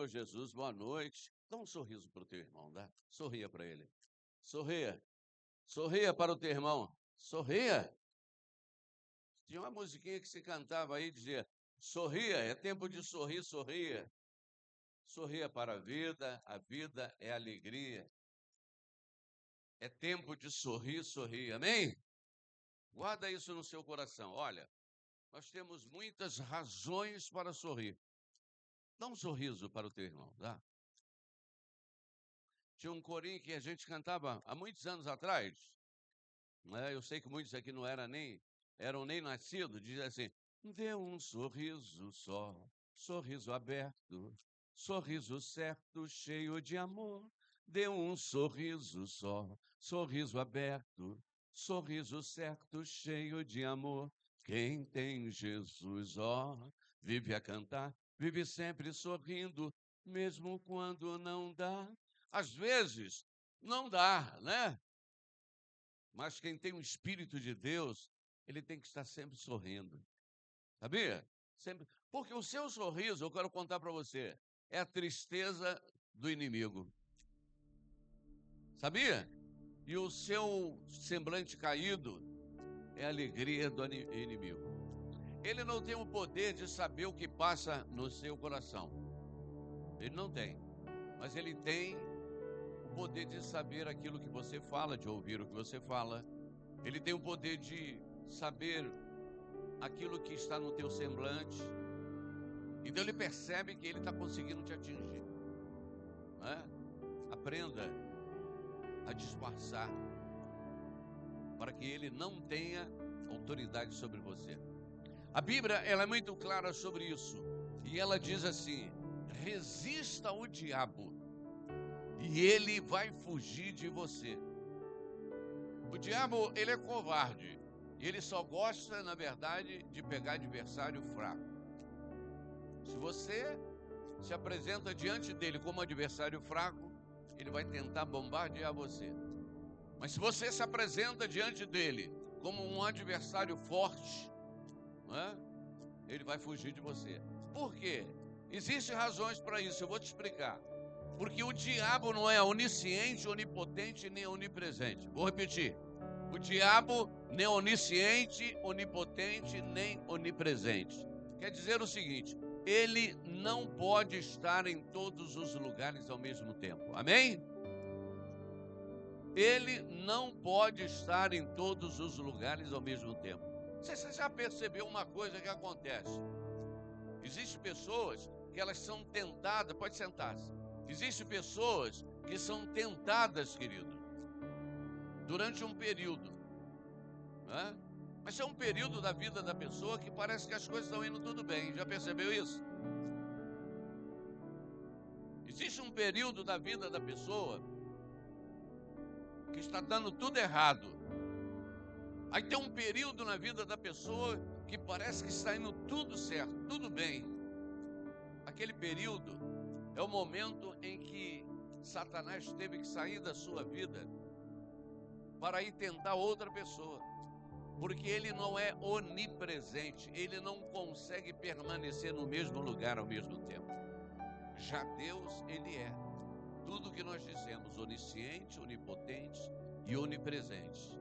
Jesus, boa noite. Dá um sorriso para o teu irmão, dá? Sorria para ele. Sorria. Sorria para o teu irmão. Sorria. Tinha uma musiquinha que se cantava aí, dizia, sorria, é tempo de sorrir, sorria. Sorria para a vida é alegria. É tempo de sorrir, sorrir. Amém? Guarda isso no seu coração. Olha, nós temos muitas razões para sorrir. Dá um sorriso para o teu irmão, dá? Tinha um corinho que a gente cantava há muitos anos atrás, né? Eu sei que muitos aqui não eram nem nascidos, dizia assim, dê um sorriso só, sorriso aberto, sorriso certo, cheio de amor. Dê um sorriso só, sorriso aberto, sorriso certo, cheio de amor. Quem tem Jesus, ó, vive a cantar, vive sempre sorrindo, mesmo quando não dá. Às vezes, não dá, né? Mas quem tem o Espírito de Deus, ele tem que estar sempre sorrindo. Sabia? Sempre. Porque o seu sorriso, eu quero contar para você, é a tristeza do inimigo. Sabia? E o seu semblante caído é a alegria do inimigo. Ele não tem o poder de saber o que passa no seu coração. Ele não tem. Mas ele tem o poder de saber aquilo que você fala, de ouvir o que você fala. Ele tem o poder de saber aquilo que está no teu semblante. Então ele percebe que ele está conseguindo te atingir, né? Aprenda a disfarçar para que ele não tenha autoridade sobre você. A Bíblia, ela é muito clara sobre isso. E ela diz assim, resista ao diabo e ele vai fugir de você. O diabo, ele é covarde. E ele só gosta, na verdade, de pegar adversário fraco. Se você se apresenta diante dele como adversário fraco, ele vai tentar bombardear você. Mas se você se apresenta diante dele como um adversário forte, né, ele vai fugir de você. Por quê? Existem razões para isso, eu vou te explicar. Porque o diabo não é onisciente, onipotente, nem onipresente. Vou repetir. O diabo nem é onisciente, onipotente, nem onipresente. Quer dizer o seguinte, ele não pode estar em todos os lugares ao mesmo tempo. Amém? Ele não pode estar em todos os lugares ao mesmo tempo. Você já percebeu uma coisa que acontece? Existem pessoas que elas são tentadas, pode sentar-se. Existem pessoas que são tentadas, querido, durante um período, né? Mas é um período da vida da pessoa que parece que as coisas estão indo tudo bem. Já percebeu isso? Existe um período da vida da pessoa que está dando tudo errado. Aí tem um período na vida da pessoa que parece que está indo tudo certo, tudo bem. Aquele período é o momento em que Satanás teve que sair da sua vida para ir tentar outra pessoa. Porque ele não é onipresente, ele não consegue permanecer no mesmo lugar ao mesmo tempo. Já Deus, ele é tudo que nós dizemos, onisciente, onipotente e onipresente.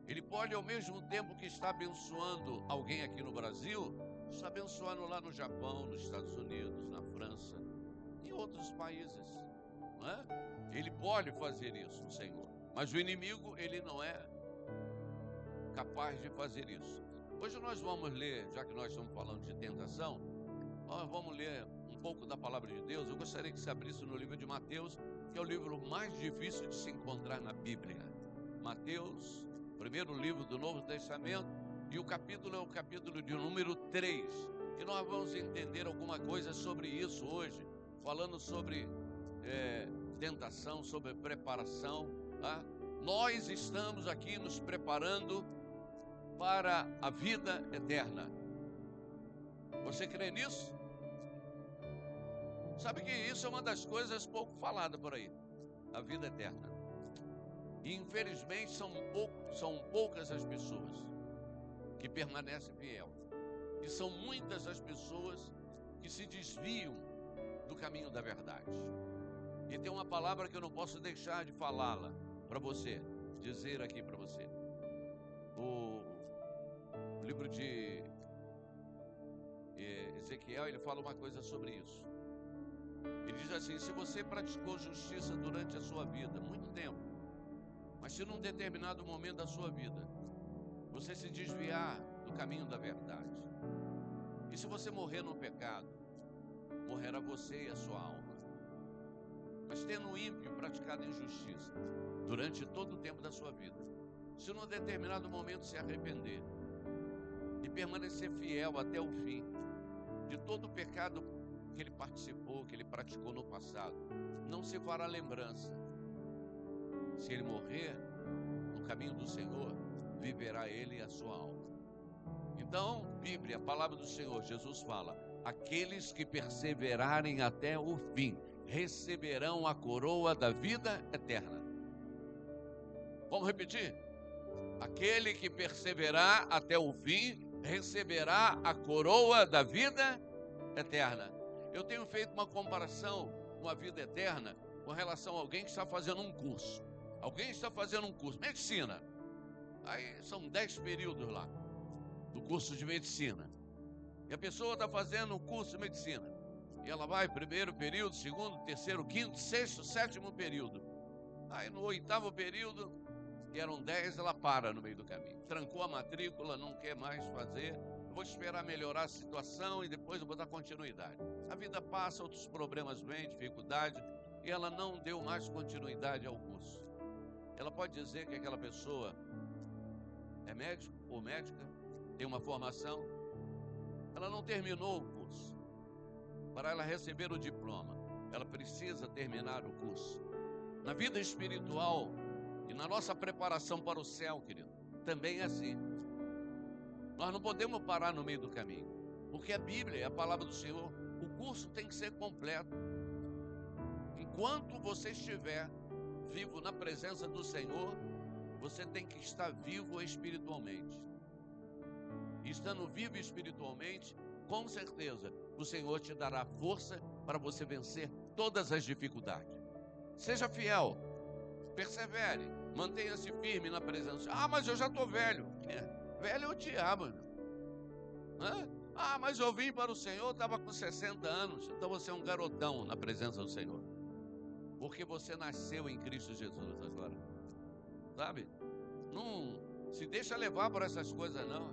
Ele pode, ao mesmo tempo que está abençoando alguém aqui no Brasil, está abençoando lá no Japão, nos Estados Unidos, na França, em outros países, não é? Ele pode fazer isso, o Senhor. Mas o inimigo, ele não é capaz de fazer isso. Hoje nós vamos ler, já que nós estamos falando de tentação, nós vamos ler um pouco da palavra de Deus. Eu gostaria que você abrisse no livro de Mateus, que é o livro mais difícil de se encontrar na Bíblia. Mateus, primeiro livro do Novo Testamento, e o capítulo é o capítulo de número 3. E nós vamos entender alguma coisa sobre isso hoje, falando sobre tentação, sobre preparação, tá? Nós estamos aqui nos preparando para a vida eterna. Você crê nisso? Sabe que isso é uma das coisas pouco faladas por aí, a vida eterna. E infelizmente são poucas as pessoas que permanecem fiel. E são muitas as pessoas que se desviam do caminho da verdade. E tem uma palavra que eu não posso deixar de falá-la para você, dizer aqui para você. O livro de Ezequiel, ele fala uma coisa sobre isso. Ele diz assim: se você praticou justiça durante a sua vida, muito tempo, mas se num determinado momento da sua vida, você se desviar do caminho da verdade, e se você morrer no pecado, morrerá você e a sua alma. Mas tendo o ímpio praticado injustiça durante todo o tempo da sua vida, se num determinado momento se arrepender e permanecer fiel até o fim de todo o pecado que ele participou, que ele praticou no passado, não se fará lembrança. Se ele morrer no caminho do Senhor, viverá ele e a sua alma. Então, Bíblia, a palavra do Senhor, Jesus fala: aqueles que perseverarem até o fim receberão a coroa da vida eterna. Vamos repetir? Aquele que perseverar até o fim receberá a coroa da vida eterna. Eu tenho feito uma comparação com a vida eterna com relação a alguém que está fazendo um curso. Alguém está fazendo um curso, medicina. Aí são 10 períodos lá do curso de medicina. E a pessoa está fazendo o curso de medicina. E ela vai primeiro período, segundo, terceiro, quinto, sexto, sétimo período. Aí no 8º período, que eram 10, ela para no meio do caminho. Trancou a matrícula, não quer mais fazer. Eu vou esperar melhorar a situação e depois eu vou dar continuidade. A vida passa, outros problemas vêm, dificuldade, e ela não deu mais continuidade ao curso. Ela pode dizer que aquela pessoa é médico ou médica, tem uma formação, ela não terminou o curso. Para ela receber o diploma, ela precisa terminar o curso. Na vida espiritual e na nossa preparação para o céu, querido, também é assim. Nós não podemos parar no meio do caminho, porque a Bíblia é a palavra do Senhor. O curso tem que ser completo. Enquanto você estiver vivo na presença do Senhor, você tem que estar vivo espiritualmente. E estando vivo espiritualmente, com certeza, o Senhor te dará força para você vencer todas as dificuldades. Seja fiel, persevere, mantenha-se firme na presença. Ah, mas eu já estou velho. Velho é o diabo. Ah, mas eu vim para o Senhor, estava com 60 anos. Então você é um garotão na presença do Senhor. Porque você nasceu em Cristo Jesus agora. Sabe? Não se deixa levar por essas coisas, não.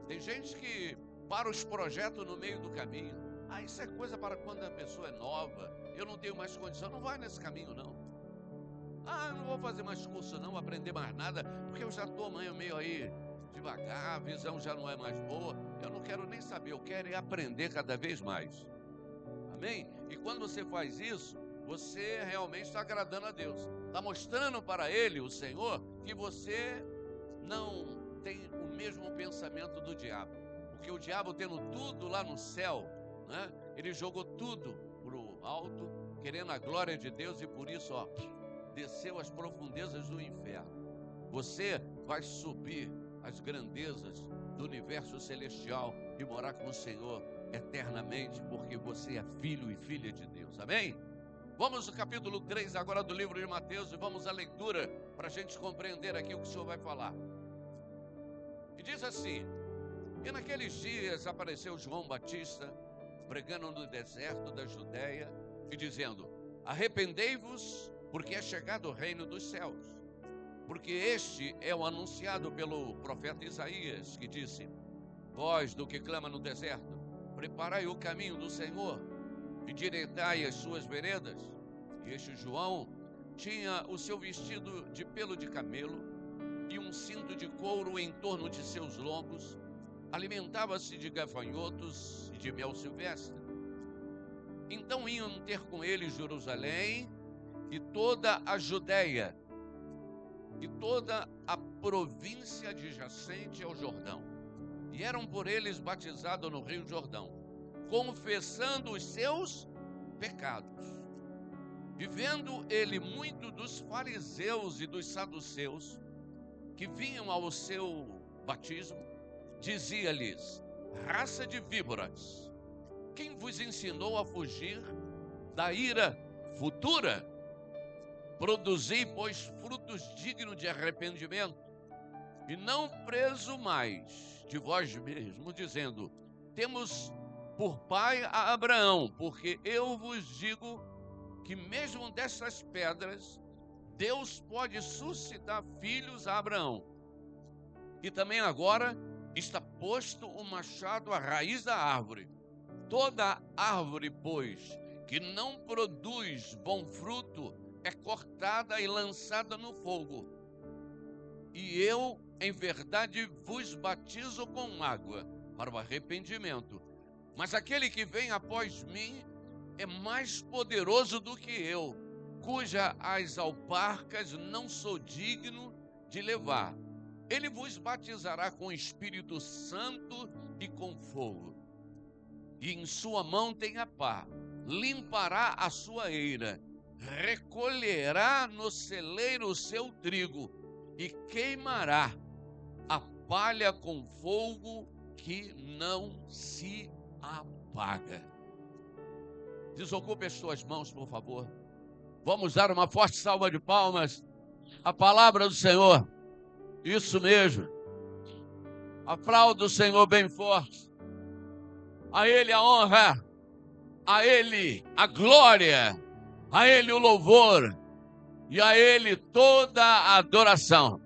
Tem gente que para os projetos no meio do caminho. Ah, isso é coisa para quando a pessoa é nova. Eu não tenho mais condição. Não vai nesse caminho, não. Ah, eu não vou fazer mais curso, não, aprender mais nada, porque eu já estou meio aí devagar, a visão já não é mais boa. Eu não quero nem saber, eu quero é aprender cada vez mais. Amém? E quando você faz isso, você realmente está agradando a Deus. Está mostrando para Ele, o Senhor, que você não tem o mesmo pensamento do diabo. Porque o diabo, tendo tudo lá no céu, né, ele jogou tudo para o alto, querendo a glória de Deus, e por isso, desceu às profundezas do inferno. Você vai subir às grandezas do universo celestial e morar com o Senhor eternamente, porque você é filho e filha de Deus. Amém? Vamos ao capítulo 3 agora do livro de Mateus e vamos à leitura para a gente compreender aqui o que o Senhor vai falar. E diz assim: e naqueles dias apareceu João Batista pregando no deserto da Judéia e dizendo: arrependei-vos, porque é chegado o reino dos céus. Porque este é o anunciado pelo profeta Isaías, que disse: voz do que clama no deserto, preparai o caminho do Senhor, endireitai as suas veredas. E este João tinha o seu vestido de pelo de camelo e um cinto de couro em torno de seus lombos, alimentava-se de gafanhotos e de mel silvestre. Então iam ter com ele Jerusalém e toda a Judéia e toda a província adjacente ao Jordão, e eram por eles batizados no rio Jordão, confessando os seus pecados. E vendo ele muito dos fariseus e dos saduceus que vinham ao seu batismo, dizia-lhes: raça de víboras, quem vos ensinou a fugir da ira futura. Produzi, pois, frutos dignos de arrependimento, e não presumais de vós mesmos, dizendo: temos por pai a Abraão, porque eu vos digo que mesmo dessas pedras Deus pode suscitar filhos a Abraão. E também agora está posto o machado à raiz da árvore. Toda árvore, pois, que não produz bom fruto, é cortada e lançada no fogo. E eu, em verdade, vos batizo com água para o arrependimento. Mas aquele que vem após mim é mais poderoso do que eu, cuja as alparcas não sou digno de levar. Ele vos batizará com o Espírito Santo e com fogo. E em sua mão tem a pá, limpará a sua eira, recolherá no celeiro o seu trigo e queimará a palha com fogo que não se apaga. Desocupe as suas mãos, por favor. Vamos dar uma forte salva de palmas. A palavra do Senhor. Isso mesmo. Aplauda o Senhor bem forte. A Ele a honra, a Ele a glória, a Ele o louvor e a Ele toda a adoração.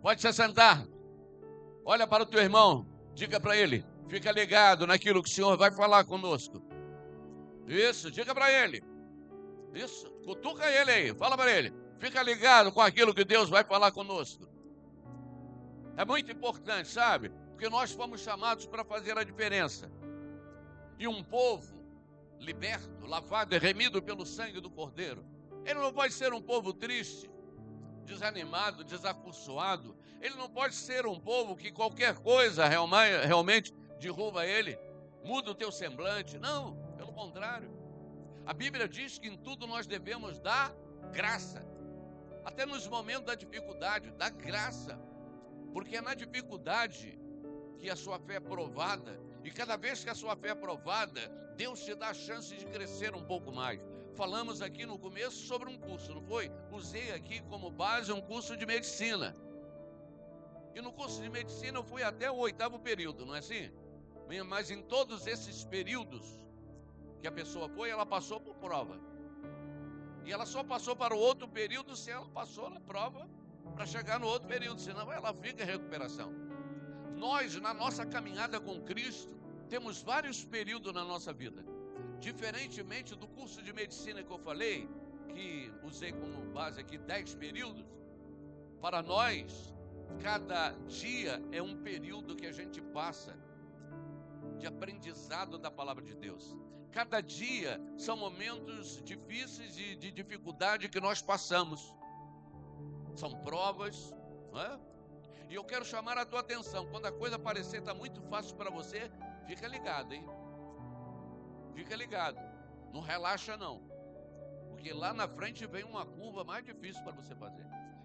Pode se sentar. Olha para o teu irmão, diga para ele: fica ligado naquilo que o Senhor vai falar conosco. Isso, diga para ele. Isso, cutuca ele aí, fala para ele: fica ligado com aquilo que Deus vai falar conosco. É muito importante, sabe? Porque nós fomos chamados para fazer a diferença. E um povo liberto, lavado e remido pelo sangue do Cordeiro, ele não pode ser um povo triste, desanimado, desacursoado. Ele não pode ser um povo que qualquer coisa realmente derruba ele, muda o teu semblante. Não, pelo contrário. A Bíblia diz que em tudo nós devemos dar graça. Até nos momentos da dificuldade, dar graça. Porque é na dificuldade que a sua fé é provada. E cada vez que a sua fé é provada, Deus te dá a chance de crescer um pouco mais. Falamos aqui no começo sobre um curso, não foi? Usei aqui como base um curso de medicina. E no curso de medicina eu fui até o 8º período, não é assim? Mas em todos esses períodos que a pessoa foi, ela passou por prova. E ela só passou para o outro período se ela passou na prova para chegar no outro período, senão ela fica em recuperação. Nós, na nossa caminhada com Cristo, temos vários períodos na nossa vida. Diferentemente do curso de medicina que eu falei, que usei como base aqui 10 períodos, para nós, cada dia é um período que a gente passa de aprendizado da palavra de Deus. Cada dia são momentos difíceis e de dificuldade que nós passamos. São provas, não é? E eu quero chamar a tua atenção. Quando a coisa parecer estar muito fácil para você, fica ligado, hein? Fica ligado. Não relaxa, não. Porque lá na frente vem uma curva mais difícil para você fazer.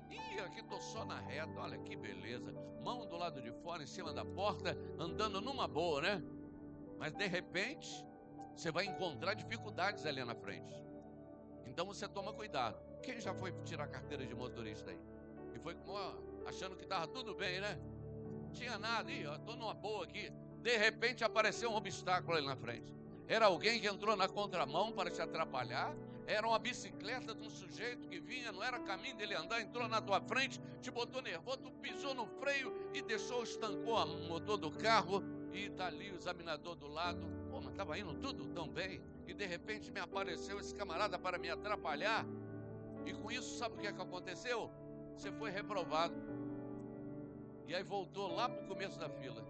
Ih, aqui estou só na reta, olha que beleza. Mão do lado de fora, em cima da porta, andando numa boa, né? Mas de repente, você vai encontrar dificuldades ali na frente. Então você toma cuidado. Quem já foi tirar a carteira de motorista aí? E foi achando que estava tudo bem, né? Não tinha nada, estou numa boa aqui. De repente apareceu um obstáculo ali na frente. Era alguém que entrou na contramão para te atrapalhar. Era uma bicicleta de um sujeito que vinha, não era caminho dele andar, entrou na tua frente, te botou nervoso, tu pisou no freio e estancou o motor do carro. E está ali o examinador do lado. Pô, mas estava indo tudo tão bem. E de repente me apareceu esse camarada para me atrapalhar. E com isso, sabe o que é que aconteceu? Você foi reprovado. E aí voltou lá para o começo da fila.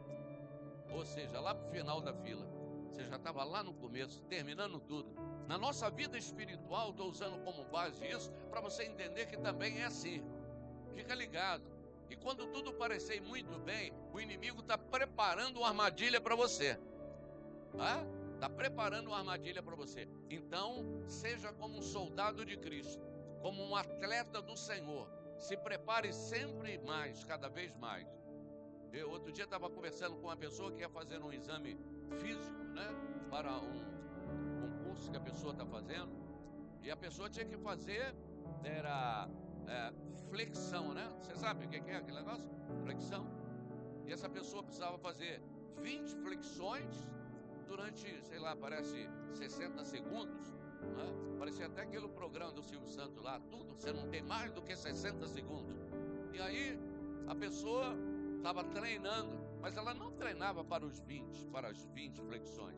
Ou seja, lá para o final da fila. Você já estava lá no começo, terminando tudo. Na nossa vida espiritual, estou usando como base isso, para você entender que também é assim. Fica ligado. E quando tudo parecer muito bem, o inimigo está preparando uma armadilha para você. Tá? Está preparando uma armadilha para você. Então, seja como um soldado de Cristo, como um atleta do Senhor. Se prepare sempre mais, cada vez mais. Eu outro dia estava conversando com uma pessoa que ia fazer um exame físico, né? Para um curso que a pessoa está fazendo, e a pessoa tinha que fazer, era flexão, né? Você sabe o que é aquele negócio? Flexão. E essa pessoa precisava fazer 20 flexões durante, sei lá, parece 60 segundos, né? Parecia até aquele programa do Silvio Santos lá, tudo, você não tem mais do que 60 segundos. E aí, a pessoa estava treinando, mas ela não treinava para as 20 flexões.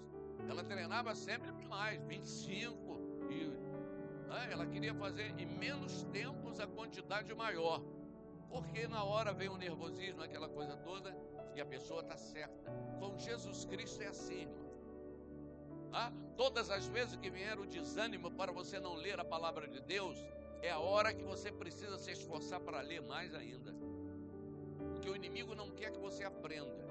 Ela treinava sempre mais, 25, ela queria fazer em menos tempos a quantidade maior. Porque na hora vem o nervosismo, aquela coisa toda, e a pessoa está certa. Com Jesus Cristo é assim, irmão. Todas as vezes que vier o desânimo para você não ler a palavra de Deus, é a hora que você precisa se esforçar para ler mais ainda. Porque o inimigo não quer que você aprenda.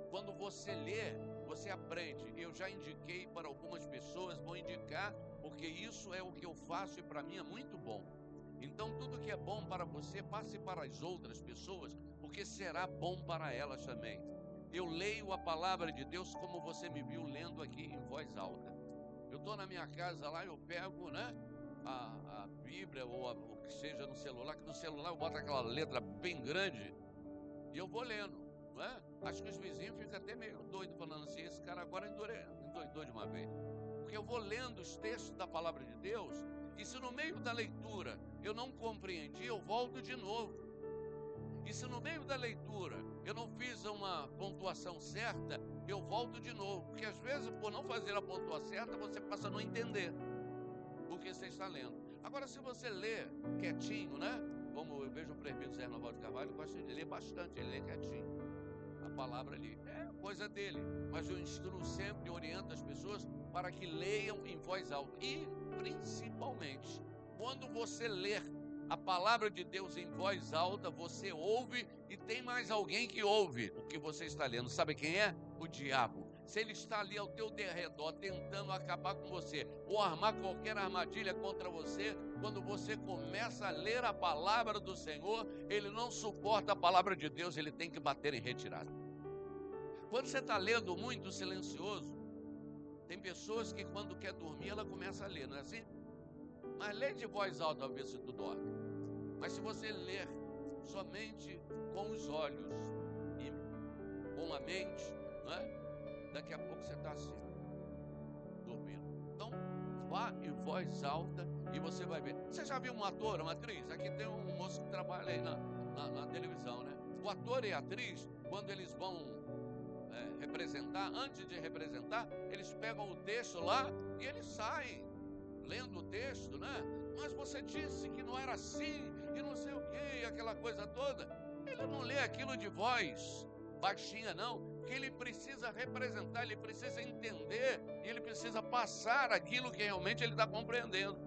Quando você lê, você aprende. Eu já indiquei para algumas pessoas, vou indicar, porque isso é o que eu faço e para mim é muito bom. Então tudo que é bom para você, passe para as outras pessoas, porque será bom para elas também. Eu leio a palavra de Deus como você me viu lendo aqui em voz alta. Eu estou na minha casa lá, eu pego, né, a Bíblia ou o que seja no celular, que no celular eu boto aquela letra bem grande e eu vou lendo, não é? Acho que os vizinhos ficam até meio doidos falando assim, esse cara agora endoidou de uma vez. Porque eu vou lendo os textos da palavra de Deus, e se no meio da leitura eu não compreendi, eu volto de novo. E se no meio da leitura eu não fiz uma pontuação certa, eu volto de novo. Porque às vezes, por não fazer a pontuação certa, você passa a não entender o que você está lendo. Agora, se você lê quietinho, né? Como eu vejo o prefeito Zé Noval de Carvalho, gosta de ler bastante, ele lê quietinho. A palavra ali é coisa dele. Mas eu instruo sempre, oriento as pessoas para que leiam em voz alta. E, principalmente, quando você ler a palavra de Deus em voz alta, você ouve e tem mais alguém que ouve o que você está lendo. Sabe quem é? O diabo. Se ele está ali ao teu derredor tentando acabar com você ou armar qualquer armadilha contra você, quando você começa a ler a palavra do Senhor, ele não suporta a palavra de Deus, ele tem que bater em retirada. Quando você está lendo muito silencioso, tem pessoas que quando quer dormir, ela começa a ler, não é assim? Mas lê de voz alta a ver se tu dorme. Mas se você ler somente com os olhos e com a mente, não é? Daqui a pouco você está assim, dormindo. Então, vá em voz alta e você vai ver. Você já viu um ator, uma atriz? Aqui tem um moço que trabalha aí na televisão, né? O ator e a atriz, quando eles vão representar, antes de representar, eles pegam o texto lá e eles saem lendo o texto, né? Mas você disse que não era assim, e não sei o que, aquela coisa toda. Ele não lê aquilo de voz baixinha, não, porque ele precisa representar, ele precisa entender, e ele precisa passar aquilo que realmente ele está compreendendo.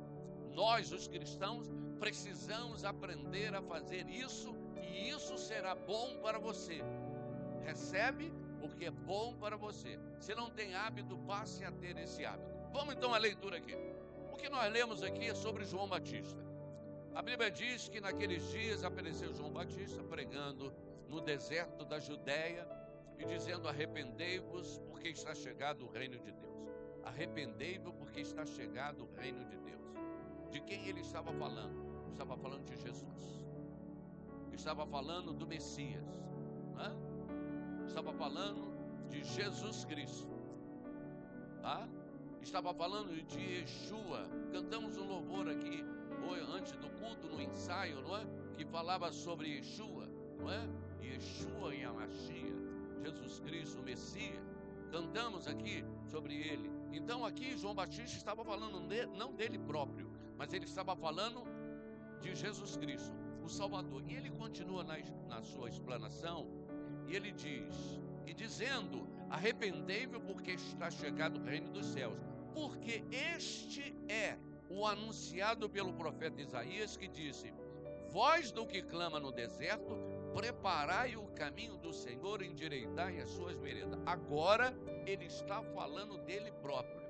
Nós, os cristãos, precisamos aprender a fazer isso, e isso será bom para você. Recebe, porque é bom para você. Se não tem hábito, passe a ter esse hábito. Vamos então à leitura aqui. O que nós lemos aqui é sobre João Batista. A Bíblia diz que naqueles dias apareceu João Batista pregando no deserto da Judéia e dizendo: arrependei-vos porque está chegado o reino de Deus. Arrependei-vos porque está chegado o reino de Deus. De quem ele estava falando? Estava falando de Jesus. Estava falando do Messias, né? Estava falando de Jesus Cristo, tá? Estava falando de Yeshua. Cantamos um louvor aqui antes do culto, no ensaio, não é? Que falava sobre Yeshua, não é? Yeshua e a Mashiach, Jesus Cristo, o Messias. Cantamos aqui sobre ele. Então aqui João Batista estava falando não dele próprio, mas ele estava falando de Jesus Cristo, o Salvador. E ele continua na sua explanação, e ele diz, e dizendo: arrependei-vos porque está chegado o reino dos céus. Porque este é o anunciado pelo profeta Isaías, que disse: voz do que clama no deserto, preparai o caminho do Senhor, endireitai as suas veredas. Agora ele está falando dele próprio,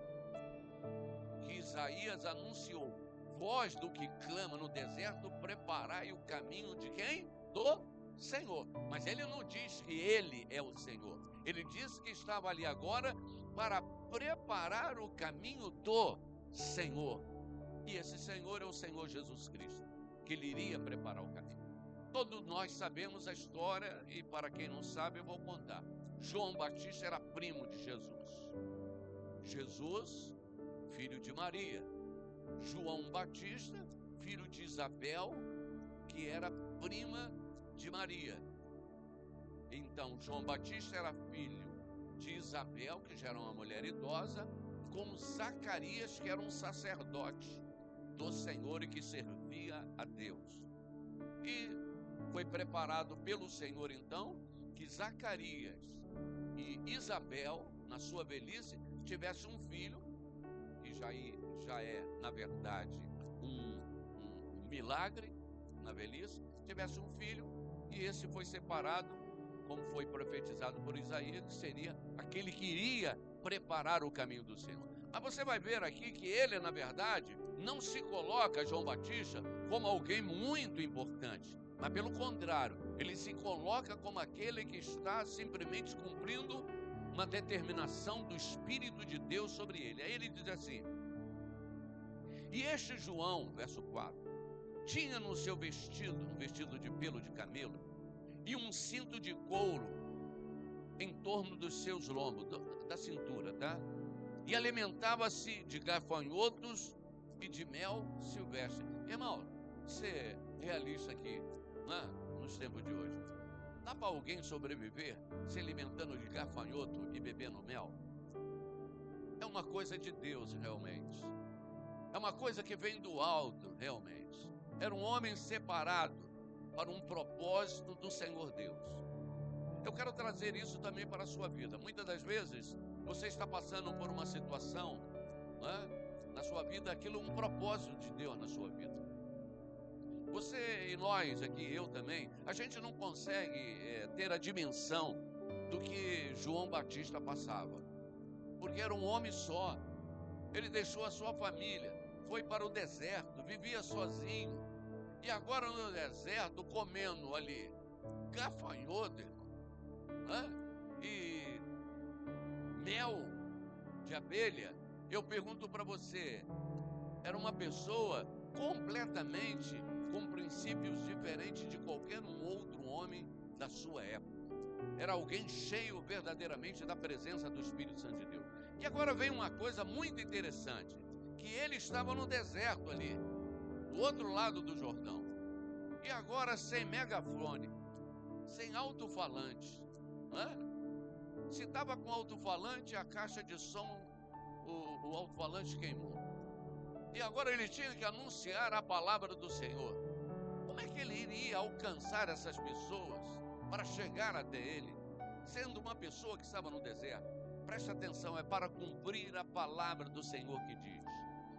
que Isaías anunciou: voz do que clama no deserto, preparai o caminho de quem? Do Senhor. Mas ele não diz que ele é o Senhor. Ele diz que estava ali agora para preparar o caminho do Senhor. E esse Senhor é o Senhor Jesus Cristo, que ele iria preparar o caminho. Todos nós sabemos a história, e para quem não sabe, eu vou contar. João Batista era primo de Jesus. Jesus, filho de Maria. João Batista, filho de Isabel, que era prima de Maria. Então, João Batista era filho de Isabel, que já era uma mulher idosa, com Zacarias, que era um sacerdote do Senhor e que servia a Deus. E foi preparado pelo Senhor, então, que Zacarias e Isabel, na sua velhice, tivessem um filho, que já é, na verdade, um milagre na velhice, tivesse um filho, e esse foi separado, como foi profetizado por Isaías, que seria aquele que iria preparar o caminho do Senhor. Mas você vai ver aqui que ele, na verdade, não se coloca, João Batista, como alguém muito importante, mas pelo contrário, ele se coloca como aquele que está simplesmente cumprindo uma determinação do Espírito de Deus sobre ele. Aí ele diz assim: e este João, verso 4, tinha no seu vestido, um vestido de pelo de camelo, e um cinto de couro em torno dos seus lombos, da cintura, tá? E alimentava-se de gafanhotos e de mel silvestre. Irmão, ser realista aqui, né, nos tempos de hoje, dá para alguém sobreviver se alimentando de gafanhoto e bebendo mel? É uma coisa de Deus, realmente. É uma coisa que vem do alto, realmente. Era um homem separado para um propósito do Senhor Deus. Eu quero trazer isso também para a sua vida. Muitas das vezes, você está passando por uma situação, né, na sua vida, aquilo é um propósito de Deus na sua vida. Você e nós aqui, eu também, a gente não consegue ter a dimensão do que João Batista passava, porque era um homem só. Ele deixou a sua família, foi para o deserto, vivia sozinho, e agora no deserto comendo ali gafanhoto, né, e mel de abelha. Eu pergunto para você, era uma pessoa completamente com princípios diferentes de qualquer um outro homem da sua época. Era alguém cheio verdadeiramente da presença do Espírito Santo de Deus. E agora vem uma coisa muito interessante, que ele estava no deserto ali, do outro lado do Jordão, e agora sem megafone, sem alto-falante, né? Se estava com alto-falante, a caixa de som, o alto-falante queimou. E agora ele tinha que anunciar a palavra do Senhor. Como é que ele iria alcançar essas pessoas para chegar até ele, sendo uma pessoa que estava no deserto? Preste atenção, é para cumprir a palavra do Senhor que diz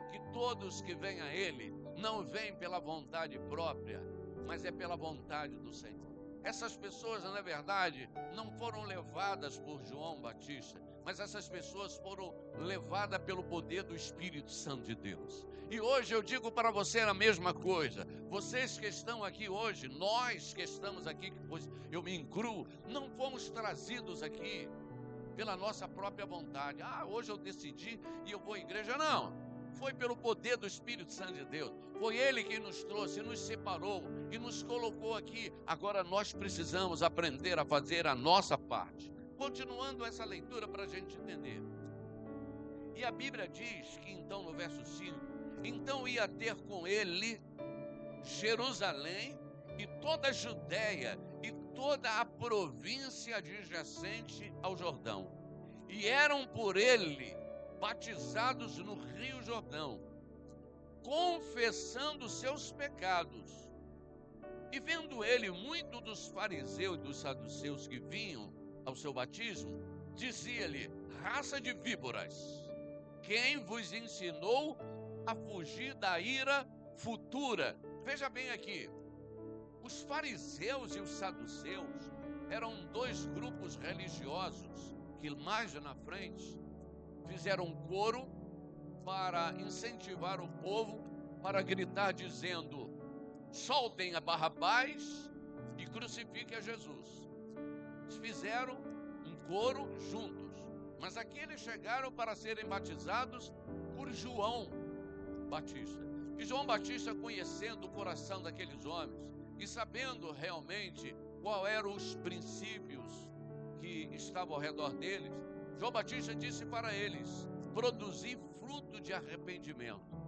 que todos que vêm a ele não vêm pela vontade própria, mas é pela vontade do Senhor. Essas pessoas, na verdade, não foram levadas por João Batista, mas essas pessoas foram levadas pelo poder do Espírito Santo de Deus. E hoje eu digo para você a mesma coisa. Vocês que estão aqui hoje, nós que estamos aqui, pois eu me incluo, não fomos trazidos aqui pela nossa própria vontade. Hoje eu decidi e eu vou à igreja. Não, foi pelo poder do Espírito Santo de Deus. Foi Ele que nos trouxe, nos separou e nos colocou aqui. Agora nós precisamos aprender a fazer a nossa parte. Continuando essa leitura para a gente entender. E a Bíblia diz que então no verso 5, então ia ter com ele Jerusalém e toda a Judéia e toda a província adjacente ao Jordão. E eram por ele batizados no Rio Jordão, confessando seus pecados. E vendo ele muito dos fariseus e dos saduceus que vinham ao seu batismo, dizia-lhe: raça de víboras, quem vos ensinou a fugir da ira futura? Veja bem aqui, os fariseus e os saduceus eram dois grupos religiosos que mais na frente fizeram um coro para incentivar o povo para gritar dizendo: soltem a Barrabás e crucifiquem a Jesus. Eles fizeram um coro juntos, Mas aqui eles chegaram para serem batizados por João Batista. E João Batista, conhecendo o coração daqueles homens e sabendo realmente qual eram os princípios que estavam ao redor deles, João Batista disse para eles: produzir fruto de arrependimento.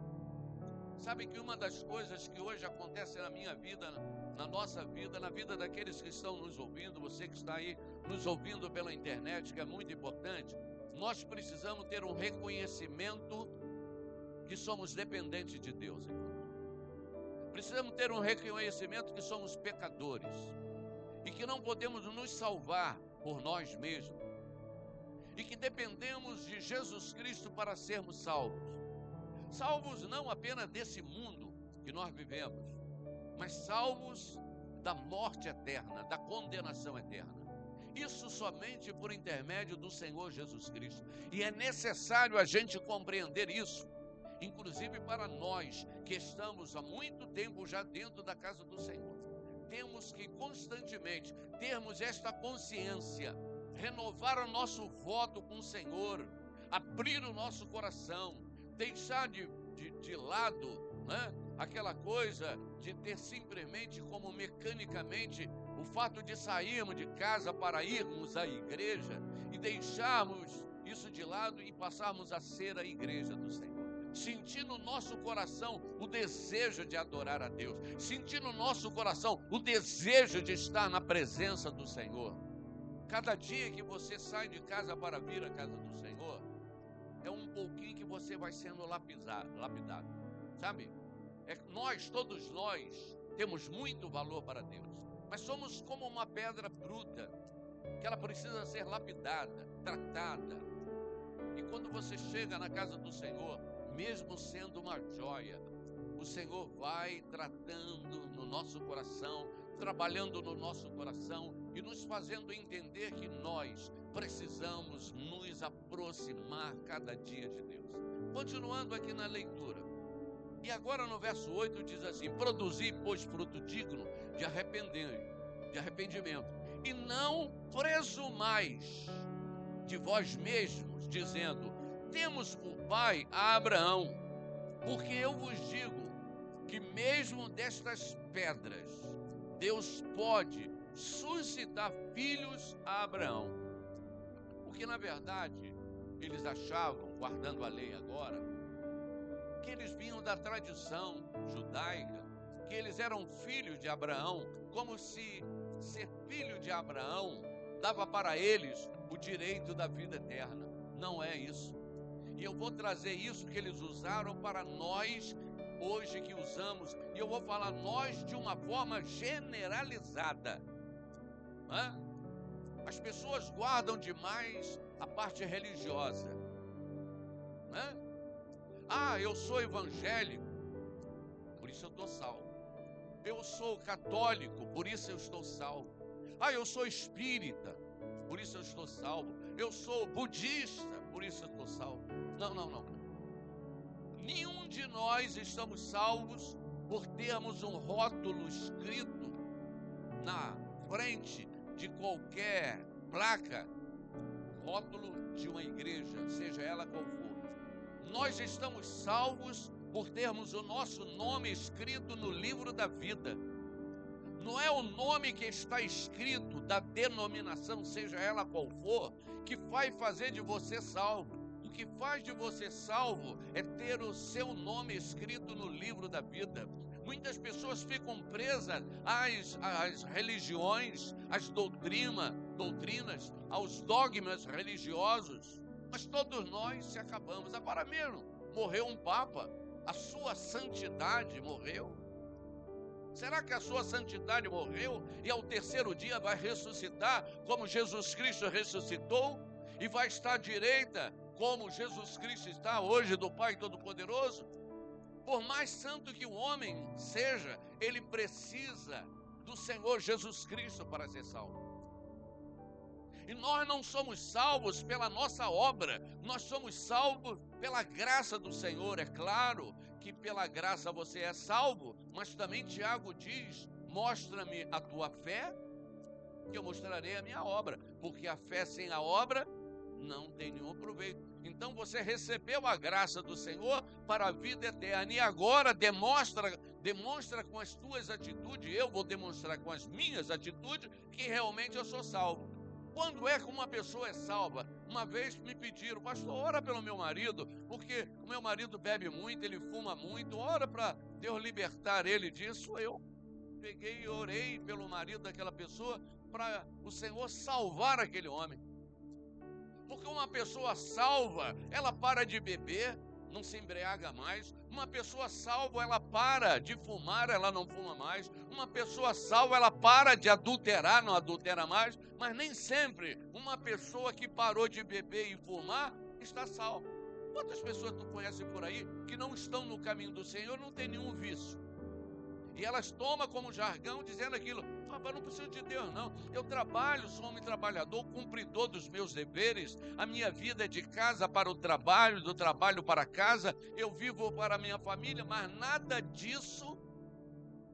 Sabe que uma das coisas que hoje acontece na minha vida, na nossa vida, na vida daqueles que estão nos ouvindo, você que está aí nos ouvindo pela internet, que é muito importante, nós precisamos ter um reconhecimento que somos dependentes de Deus. Precisamos ter um reconhecimento que somos pecadores e que não podemos nos salvar por nós mesmos e que dependemos de Jesus Cristo para sermos salvos. Salvos não apenas desse mundo que nós vivemos, mas salvos da morte eterna, da condenação eterna. Isso somente por intermédio do Senhor Jesus Cristo. E é necessário a gente compreender isso, inclusive para nós que estamos há muito tempo já dentro da casa do Senhor. Temos que constantemente termos esta consciência, renovar o nosso voto com o Senhor, abrir o nosso coração, deixar de lado, né, aquela coisa de ter simplesmente como mecanicamente o fato de sairmos de casa para irmos à igreja e deixarmos isso de lado e passarmos a ser a igreja do Senhor. Sentir no nosso coração o desejo de adorar a Deus, sentir no nosso coração o desejo de estar na presença do Senhor. Cada dia que você sai de casa para vir à casa do Senhor, é um pouquinho que você vai sendo lapidado, sabe? Todos nós, temos muito valor para Deus, mas somos como uma pedra bruta, que ela precisa ser lapidada, tratada. E quando você chega na casa do Senhor, mesmo sendo uma joia, o Senhor vai tratando no nosso coração, trabalhando no nosso coração e nos fazendo entender que nós precisamos nos aproximar cada dia de Deus. Continuando aqui na leitura. E agora no verso 8 diz assim: produzi, pois, fruto digno de arrependimento, e não presumais de vós mesmos, dizendo: temos por pai a Abraão, porque eu vos digo que mesmo destas pedras Deus pode suscitar filhos a Abraão. Porque na verdade eles achavam, guardando a lei agora, que eles vinham da tradição judaica, que eles eram filhos de Abraão, como se ser filho de Abraão dava para eles o direito da vida eterna. Não é isso. E eu vou trazer isso que eles usaram para nós hoje, que usamos, e eu vou falar nós de uma forma generalizada. As pessoas guardam demais a parte religiosa. Eu sou evangélico, por isso eu estou salvo. Eu sou católico, por isso eu estou salvo. Eu sou espírita, por isso eu estou salvo. Eu sou budista, por isso eu estou salvo. Não. Nenhum de nós estamos salvos por termos um rótulo escrito na frente de qualquer placa, rótulo de uma igreja, seja ela qual for. Nós estamos salvos por termos o nosso nome escrito no livro da vida. Não é o nome que está escrito da denominação, seja ela qual for, que vai fazer de você salvo. O que faz de você salvo é ter o seu nome escrito no livro da vida. Muitas pessoas ficam presas às religiões, às doutrinas, aos dogmas religiosos, mas todos nós se acabamos. Agora mesmo, morreu um papa, a sua santidade morreu. Será que a sua santidade morreu e ao terceiro dia vai ressuscitar como Jesus Cristo ressuscitou? E vai estar à direita como Jesus Cristo está hoje do Pai Todo-Poderoso? Por mais santo que o homem seja, ele precisa do Senhor Jesus Cristo para ser salvo. E nós não somos salvos pela nossa obra, nós somos salvos pela graça do Senhor. É claro que pela graça você é salvo, mas também Tiago diz: mostra-me a tua fé, que eu mostrarei a minha obra, porque a fé sem a obra não tem nenhum proveito. Então você recebeu a graça do Senhor para a vida eterna, e agora demonstra com as tuas atitudes, eu vou demonstrar com as minhas atitudes, que realmente eu sou salvo. Quando é que uma pessoa é salva? Uma vez me pediram: pastor, ora pelo meu marido, porque o meu marido bebe muito, ele fuma muito, ora para Deus libertar ele disso. Eu peguei e orei pelo marido daquela pessoa, para o Senhor salvar aquele homem. Porque uma pessoa salva, ela para de beber, não se embriaga mais. Uma pessoa salva, ela para de fumar, ela não fuma mais. Uma pessoa salva, ela para de adulterar, não adultera mais. Mas nem sempre uma pessoa que parou de beber e fumar está salva. Quantas pessoas tu conhece por aí que não estão no caminho do Senhor, não tem nenhum vício? E elas tomam como jargão, dizendo aquilo: não preciso de Deus não, eu trabalho, sou homem trabalhador, cumpridor dos meus deveres, a minha vida é de casa para o trabalho, do trabalho para casa, eu vivo para a minha família. Mas nada disso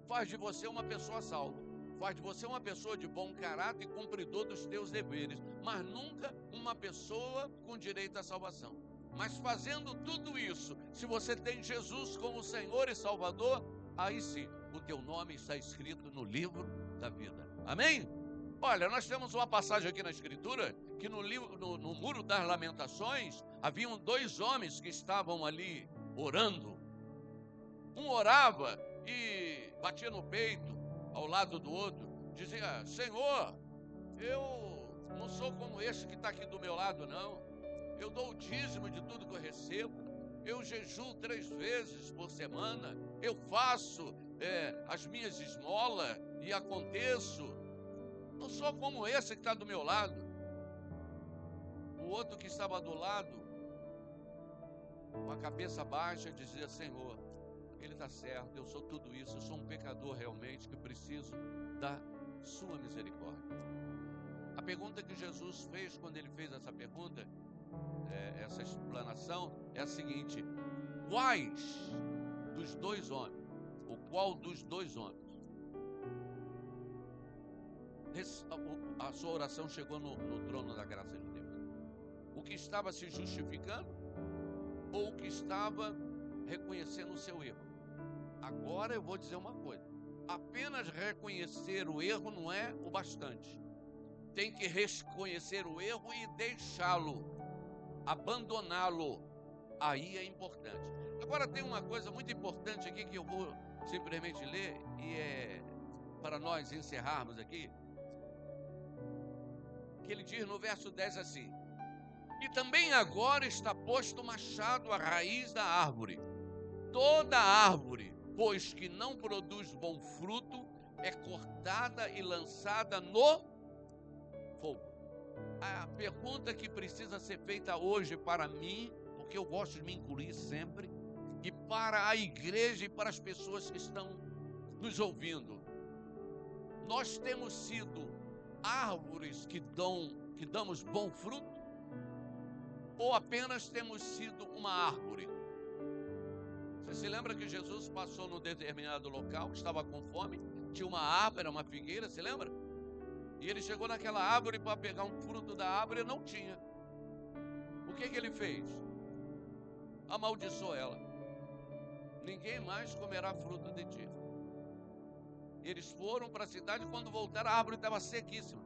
faz de você uma pessoa salva, faz de você uma pessoa de bom caráter e cumpridor dos teus deveres, mas nunca uma pessoa com direito à salvação. Mas fazendo tudo isso, se você tem Jesus como Senhor e Salvador, aí sim, o teu nome está escrito no livro da vida. Amém? Olha, nós temos uma passagem aqui na Escritura, que no Muro das Lamentações, haviam 2 homens que estavam ali orando. Um orava e batia no peito, ao lado do outro, dizia: Senhor, eu não sou como esse que está aqui do meu lado, não. Eu dou o dízimo de tudo que eu recebo, eu jejuo 3 vezes por semana, eu faço as minhas esmolas e aconteço. Não sou como esse que está do meu lado. O outro que estava do lado, com a cabeça baixa, dizia: Senhor, ele está certo, eu sou tudo isso, eu sou um pecador realmente que preciso da sua misericórdia. A pergunta que Jesus fez, quando ele fez essa pergunta, essa explanação, é a seguinte: quais dos 2 homens, ou qual dos 2 homens, a sua oração chegou no trono da graça de Deus? O que estava se justificando ou o que estava reconhecendo o seu erro? Agora eu vou dizer uma coisa: apenas reconhecer o erro não é o bastante. Tem que reconhecer o erro e deixá-lo, abandoná-lo. Aí é importante. Agora tem uma coisa muito importante aqui que eu vou simplesmente ler, e é para nós encerrarmos aqui, que ele diz no verso 10 assim: e também agora está posto o machado à raiz da árvore. Toda árvore, pois que não produz bom fruto, é cortada e lançada no fogo. A pergunta que precisa ser feita hoje para mim, porque eu gosto de me incluir sempre, e para a igreja e para as pessoas que estão nos ouvindo: nós temos sido árvores que damos bom fruto, ou apenas temos sido uma árvore? Você se lembra que Jesus passou num determinado local, estava com fome, tinha uma árvore, era uma figueira, se lembra? E ele chegou naquela árvore para pegar um fruto da árvore e não tinha. O que ele fez? Amaldiçoou ela: ninguém mais comerá fruto de ti. Eles foram para a cidade, quando voltaram a árvore estava sequíssima.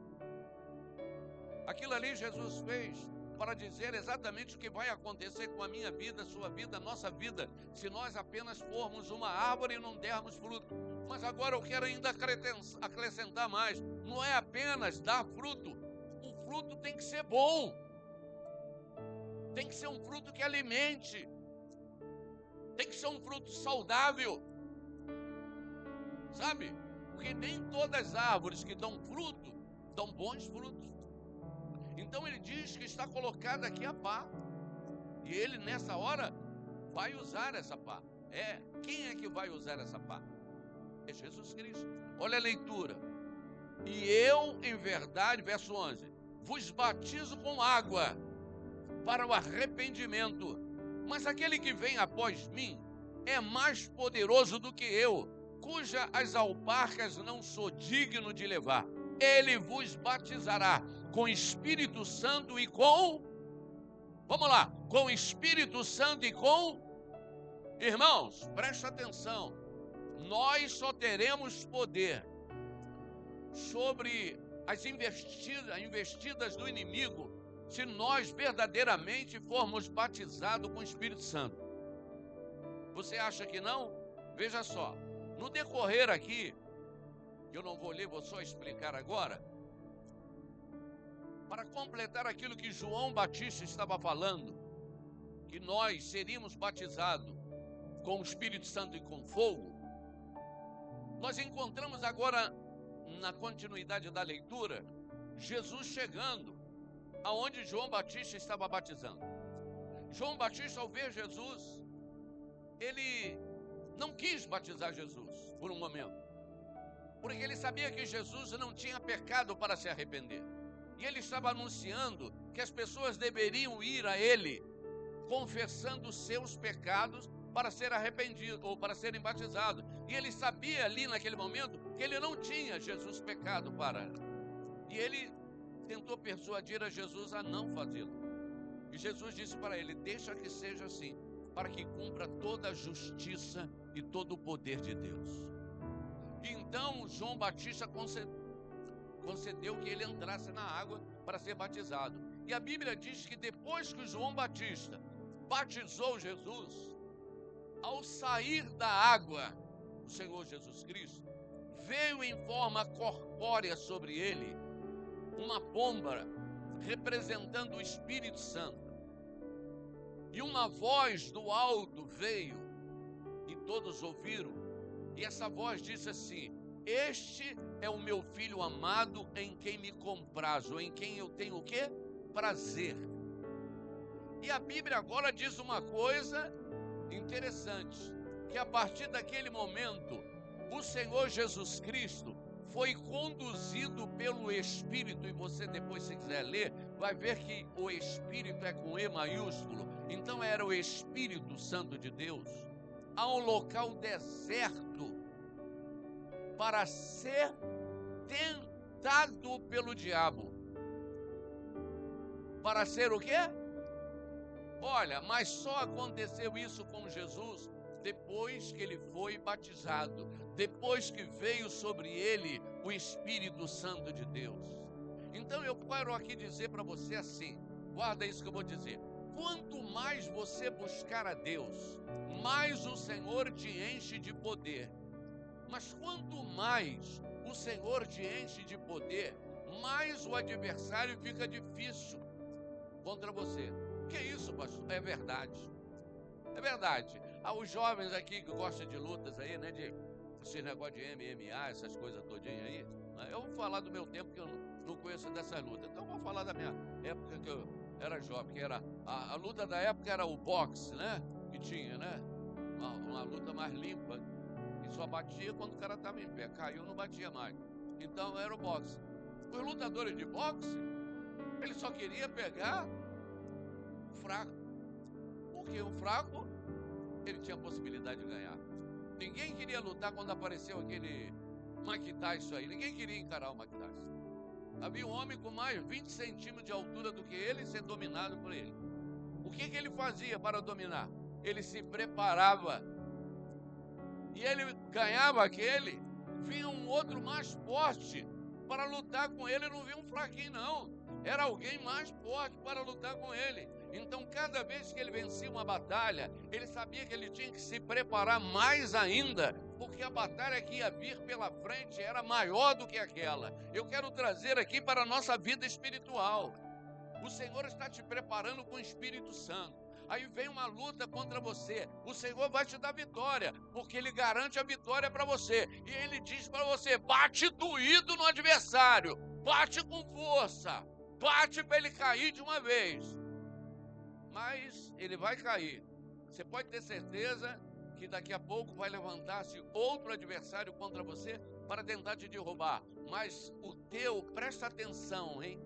Aquilo ali Jesus fez para dizer exatamente o que vai acontecer com a minha vida, a sua vida, a nossa vida, se nós apenas formos uma árvore e não dermos fruto. Mas agora eu quero ainda acrescentar mais: não é apenas dar fruto, o fruto tem que ser bom, tem que ser um fruto que alimente, tem que ser um fruto saudável, sabe? Porque nem todas as árvores que dão fruto dão bons frutos. Então ele diz que está colocada aqui a pá, e ele nessa hora vai usar essa pá. Quem é que vai usar essa pá? É Jesus Cristo. Olha a leitura: e eu, em verdade, verso 11, vos batizo com água para o arrependimento, mas aquele que vem após mim é mais poderoso do que eu, cuja as alparcas não sou digno de levar. Ele vos batizará com Espírito Santo e com Vamos lá, com o Espírito Santo e com... Irmãos, presta atenção. Nós só teremos poder sobre as investidas do inimigo se nós verdadeiramente formos batizados com o Espírito Santo. Você acha que não? Veja só, no decorrer aqui, eu não vou ler, vou só explicar agora, para completar aquilo que João Batista estava falando, que nós seríamos batizados com o Espírito Santo e com fogo. Nós encontramos agora, na continuidade da leitura, Jesus chegando aonde João Batista estava batizando. João Batista, ao ver Jesus, ele não quis batizar Jesus por um momento, porque ele sabia que Jesus não tinha pecado para se arrepender. E ele estava anunciando que as pessoas deveriam ir a ele, confessando seus pecados para ser arrependido ou para serem batizados. E ele sabia ali naquele momento que ele não tinha Jesus pecado para. E ele tentou persuadir a Jesus a não fazê-lo. E Jesus disse para ele: deixa que seja assim, para que cumpra toda a justiça e todo o poder de Deus. E então João Batista concedeu que ele entrasse na água para ser batizado. E a Bíblia diz que depois que João Batista batizou Jesus, ao sair da água, o Senhor Jesus Cristo veio em forma corpórea sobre ele uma pomba representando o Espírito Santo. E uma voz do alto veio e todos ouviram. E essa voz disse assim: este é o meu filho amado, em quem me comprazo, em quem eu tenho o quê? Prazer. E a Bíblia agora diz uma coisa interessante, que a partir daquele momento, o Senhor Jesus Cristo foi conduzido pelo Espírito, e você depois, se quiser ler, vai ver que o Espírito é com E maiúsculo. Então era o Espírito Santo de Deus, a um local deserto, para ser tentado pelo diabo. Para ser o quê? Olha, mas só aconteceu isso com Jesus depois que ele foi batizado, depois que veio sobre ele o Espírito Santo de Deus. Então eu quero aqui dizer para você assim, guarda isso que eu vou dizer: quanto mais você buscar a Deus, mais o Senhor te enche de poder. Mas quanto mais o Senhor te enche de poder, mais o adversário fica difícil contra você. Que isso, pastor? É verdade. É verdade. Os jovens aqui que gostam de lutas aí, né? De esse negócio de MMA, essas coisas todinhas aí. Eu vou falar do meu tempo, que eu não conheço dessas lutas. Então eu vou falar da minha época, que eu era jovem, que era a luta da época era o boxe, né? Que tinha, né? Uma luta mais limpa. E só batia quando o cara estava em pé. Caiu, não batia mais. Então era o boxe. Os lutadores de boxe, ele só queria pegar o fraco. Porque o fraco, ele tinha possibilidade de ganhar. Ninguém queria lutar quando apareceu aquele Mike Tyson aí. Ninguém queria encarar o Mike Tyson. Havia um homem com mais 20 centímetros de altura do que ele ser dominado por ele. O que ele fazia para dominar? Ele se preparava. E ele ganhava aquele, vinha um outro mais forte para lutar com ele. Não vinha um fraquinho, não. Era alguém mais forte para lutar com ele. Então, cada vez que ele vencia uma batalha, ele sabia que ele tinha que se preparar mais ainda, porque a batalha que ia vir pela frente era maior do que aquela. Eu quero trazer aqui para a nossa vida espiritual. O Senhor está te preparando com o Espírito Santo. Aí vem uma luta contra você, o Senhor vai te dar vitória, porque Ele garante a vitória para você. E Ele diz para você: bate doído no adversário, bate com força, bate para ele cair de uma vez. Mas ele vai cair. Você pode ter certeza que daqui a pouco vai levantar-se outro adversário contra você para tentar te derrubar. Mas presta atenção, hein?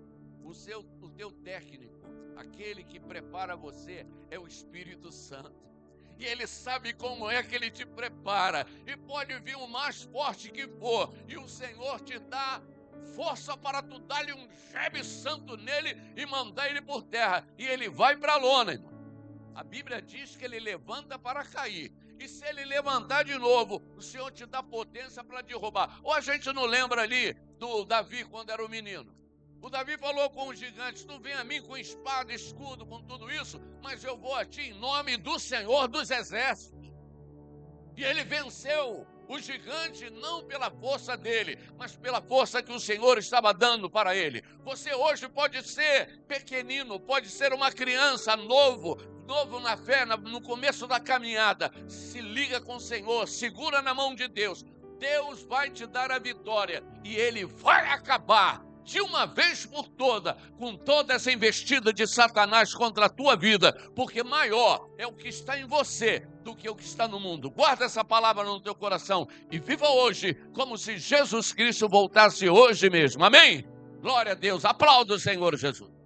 O teu técnico, aquele que prepara você, é o Espírito Santo. E Ele sabe como é que Ele te prepara. E pode vir o mais forte que for, e o Senhor te dá força para tu dar-lhe um jebe santo nele e mandar ele por terra. E ele vai para a lona, irmão. A Bíblia diz que ele levanta para cair. E se ele levantar de novo, o Senhor te dá potência para derrubar. Ou a gente não lembra ali do Davi quando era um menino? O Davi falou com os gigantes: tu vem a mim com espada, escudo, com tudo isso, mas eu vou a ti em nome do Senhor dos Exércitos. E ele venceu o gigante não pela força dele, mas pela força que o Senhor estava dando para ele. Você hoje pode ser pequenino, pode ser uma criança, novo na fé, no começo da caminhada. Se liga com o Senhor, segura na mão de Deus. Deus vai te dar a vitória e Ele vai acabar de uma vez por toda com toda essa investida de Satanás contra a tua vida, porque maior é o que está em você do que o que está no mundo. Guarda essa palavra no teu coração e viva hoje como se Jesus Cristo voltasse hoje mesmo. Amém? Glória a Deus. Aplauda o Senhor Jesus.